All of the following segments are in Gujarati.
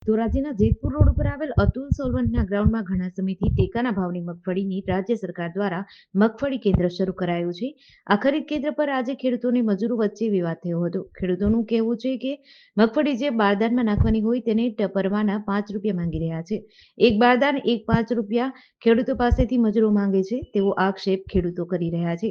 ધોરાજીના જેતપુર રોડ ઉપર આવેલ અતુલ સોલવન્ટના ગ્રાઉન્ડમાં ઘણા સમયથી ટેકાના ભાવની મગફળીની રાજ્ય સરકાર દ્વારા મગફળી કેન્દ્ર શરૂ કરાયું છે. આ ખરીદ કેન્દ્ર પર આજે ખેડૂતોને મજૂરો વચ્ચે વિવાદ થયો હતો. ખેડૂતોનું કહેવું છે કે મગફળી જે બારદાનમાં નાખવાની હોય તેને ટપરવાના 5 રૂપિયા માંગી રહ્યા છે. એક બારદાન 5 રૂપિયા ખેડૂતો પાસેથી મજૂરો માંગે છે તેવો આક્ષેપ ખેડૂતો કરી રહ્યા છે.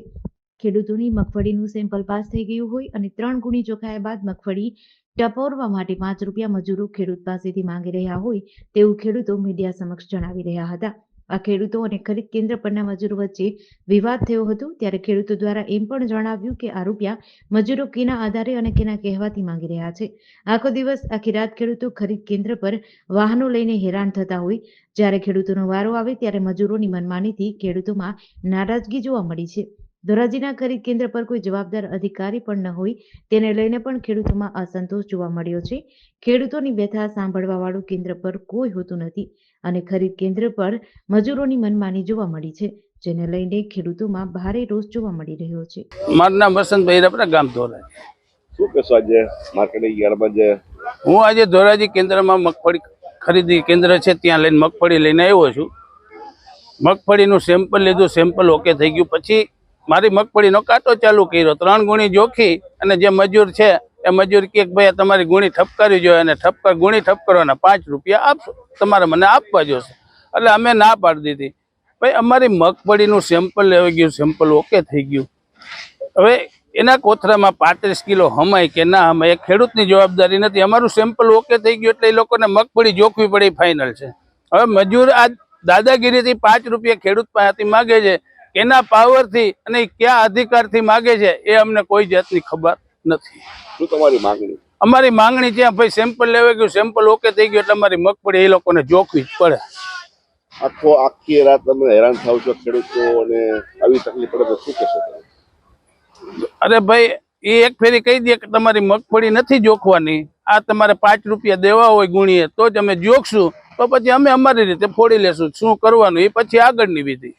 ખેડૂતોની મગફળીનું સેમ્પલ પાસ થઈ ગયું હોય અને 3 ગુણી ચોખાયા બાદ મગફળી ટપોરવા માટે 5 રૂપિયા મજૂરો ખેડૂત પાસેથી માંગી રહ્યા હોય તેવું ખેડૂતો મીડિયા સમક્ષ જણાવી રહ્યા હતા. આ ખેડૂતો અને ખરીદ કેન્દ્ર પરના મજૂરો વચ્ચે વિવાદ થયો હતો ત્યારે ખેડૂતો દ્વારા એમ પણ જણાવ્યું કે આ રૂપિયા મજૂરો કેના આધારે અને કેના કહેવાથી માંગી રહ્યા છે. આખો દિવસ આખી રાત ખેડૂતો ખરીદ કેન્દ્ર પર વાહનો લઈને હેરાન થતા હોય જ્યારે ખેડૂતોનો વારો આવે ત્યારે મજૂરોની મનમાનીથી ખેડૂતોમાં નારાજગી જોવા મળી છે. ધોરાજીના ખરીદ કેન્દ્ર પર કોઈ જવાબદાર અધિકારી પણ ન હોય તેને લઈને પણ ખેડૂતોમાં અસંતોષ જોવા મળ્યો છે. ખેડૂતોની વ્યથા સાંભળવા વાળું કેન્દ્ર પર કોઈ હોતું નથી અને ખરીદ કેન્દ્ર પર મજૂરોની મનમાની જોવા મળી છે, જેને લઈને ખેડૂતોમાં ભારે રોષ જોવા મળી રહ્યો છે. મારું નામ વસંતભાઈ રપરા, ગામ ધોરાજી. શું કહેશો આજે માર્કેટિંગ યાર્ડમાં જે હું આજે ધોરાજી કેન્દ્રમાં મગફળી ખરીદી કેન્દ્ર છે ત્યાં લઈને મગફળી લઈને આવ્યો છું. મગફળીનું સેમ્પલ લીધું, સેમ્પલ ઓકે થઈ ગયું. પછી મારી મગફળીનો કાંટો ચાલુ કર્યો, 3 ગુણી જોખી અને જે મજૂર છે એ મજૂર કે ભાઈ તમારી ગુણી ઠપકારી જોઈએ અને ગુણી ઠપકારવાના 5 રૂપિયા આપશો, તમારે મને આપવા જોશે. એટલે અમે ના પાડી દીધી. ભાઈ અમારી મગફળીનું સેમ્પલ લેવાઈ ગયું, સેમ્પલ ઓકે થઈ ગયું. હવે એના કોથરામાં 35 કિલો હમાય કે ના હમાય એ ખેડૂતની જવાબદારી નથી. અમારું સેમ્પલ ઓકે થઈ ગયું એટલે એ લોકોને મગફળી જોખવી પડી, ફાઇનલ છે. હવે મજૂર આ દાદાગીરીથી 5 રૂપિયા ખેડૂત પાસેથી માગે છે, એના પાવરથી અને કયા અધિકારથી માગે છે એ અમને કોઈ જાતની ખબર નથી. શું તમારી માંગણી? અમારી માંગણી છે ભાઈ સેમ્પલ લેવાઈ ગયું, સેમ્પલ ઓકે થઈ ગયું એટલે અમારી મગફળી એ લોકોને જોખવી જ પડે. આખી રાત તમે હેરાન થાવ છો ખેડૂતો અને આવી તકલીફ પડે તો શું કહેશો તમે? અરે ભાઈ એ એક ફેરી કહી દે કે તમારી મગફળી નથી જોખવાની, આ તમારે 5 રૂપિયા દેવા હોય ગુણીએ તો જ અમે જોખશું, તો પછી અમે અમારી રીતે ફોડી લેશું. શું કરવાનું એ પછી આગળની વિધિ.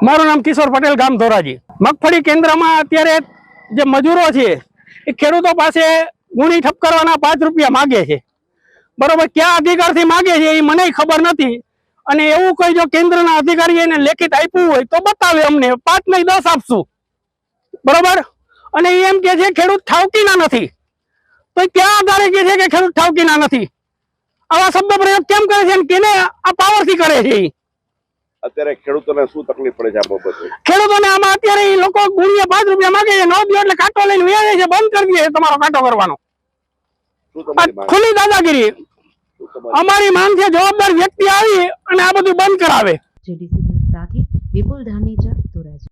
મારું નામ કિશોર પટેલ, ગામ ધોરાજી. મગફળી કેન્દ્રમાં અત્યારે જે મજૂરો છે એ ખેડૂતો પાસે ગુણી ઠપકારવાના 5 રૂપિયા માગે છે. બરોબર, ક્યાં અધિકારથી માગે છે એ મને ખબર નથી. અને એવું કોઈ જો કેન્દ્રના અધિકારી એને લેખિત આપ્યું હોય તો બતાવે, અમને 5 નહીં 10 આપશું. બરોબર, અને એમ કે છે ખેડૂત ઠાવકીના નથી, તો ક્યાં આધારે કે છે કે ખેડૂત ઠાવકીના નથી? આવા શબ્દ પ્રયોગ કેમ કરે છે અને કેને આ પાવરથી કરે છે? અત્યારે ખેડૂતોને શું તકલીફ પડે છે આ બાબતે? ખેડૂતોને આમાં અત્યારે એ લોકો ગુણીએ 5 રૂપિયા માંગે છે, 9 દિવસ એટલે કાંટો લઈને વ્યાજે છે, બંધ કરી દે તમારો કાંટો કરવાનો. ખુલ્લી દાદાગીરી. અમારી માંગ છે જવાબદાર વ્યક્તિ આવી અને આ બધું બંધ કરાવે. જેડીસી સાથે વિપુલ ધામેચા, ધોરાજી.